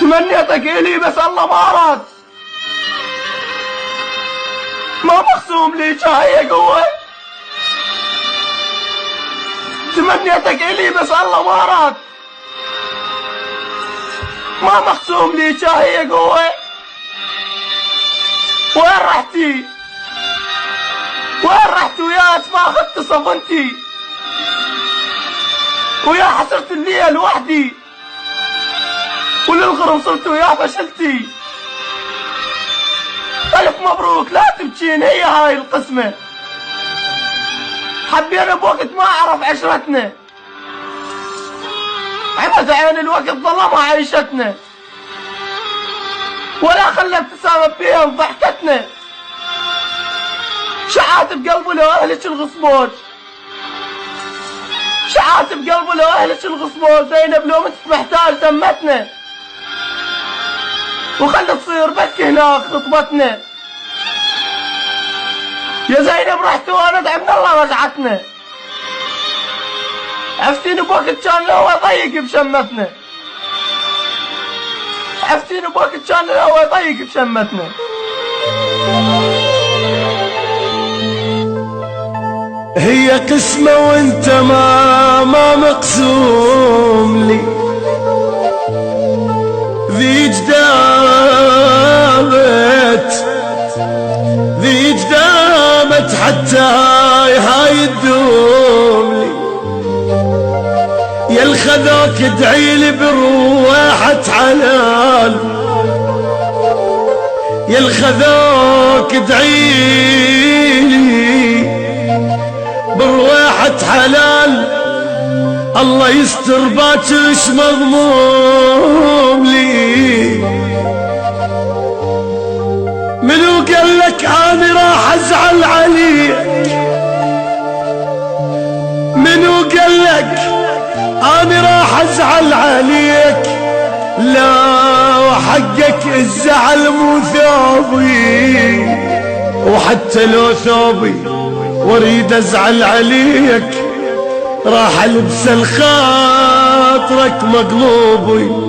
تمنيتك إلي بس الله ما أراد. ما مقسوم لي شاي قوة. تمنيتك إلي بس الله ما أراد. ما مقسوم لي شاي قوة. وين رحتي؟ وين رحت وياك ما أخذت صفنتي؟ ويا حسرة الليل وحدي، وللغرم صرت ويا فشلتي. ألف مبروك لا تبكين، هي هاي القسمة. حبينا بوقت ما أعرف عشرتنا، عمد عين الوقت ظلمها عيشتنا، ولا خلى ابتسامة فيها ضحكتنا. شعات بقلبه لو أهلك الغصبوج، شعات بقلبه لو أهلك الغصبوج. زينب لو مت محتاج دمتنا، وخلي تصير بك هناك خطبتنا. يا زينب رحت وانا ادعي من الله رجعتنا. عفتيني بوقت كان الهوى ضيق بشمتنا، عفتيني بوقت كان الهوى ضيق بشمتنا. هي قسمة وانت ما مقسوم لي. ذي جدامت حتى هاي تدوم لي. يا الخذاك ادعيلي بروحة حلال، يا الخذاك ادعيلي بروحة حلال. الله يستر باكرش مضموم لي. منو قالك اني راح ازعل عليك؟ منو قالك اني راح ازعل عليك؟ لا وحقك الزعل مو ثوبي، وحتى لو ثوبي واريد ازعل عليك راح البس الخاطرك مقلوبي.